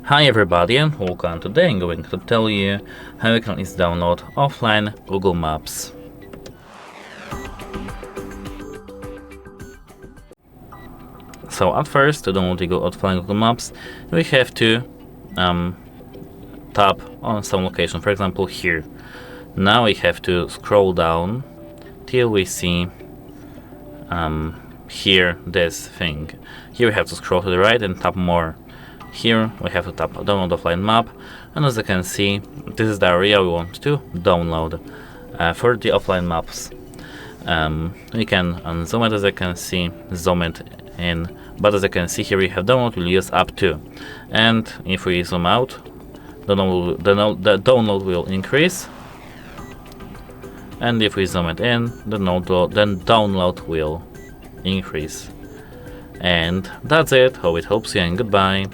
Hi everybody and welcome. Today I'm going to tell you how you can easily download offline Google Maps. So at first, to download the offline Google Maps, we have to tap on some location, for example here. Now we have to scroll down till we see here this thing. Here we have to scroll to the right and tap more. Here we have to tap download offline map, and as you can see, this is the area we want to download for the offline maps. We can unzoom it, as you can see, zoom it in, but as you can see here we have download will use up to, and if we zoom out, the download will increase, and if we zoom it in, then download will increase. And that's it. Hope it helps you, and goodbye.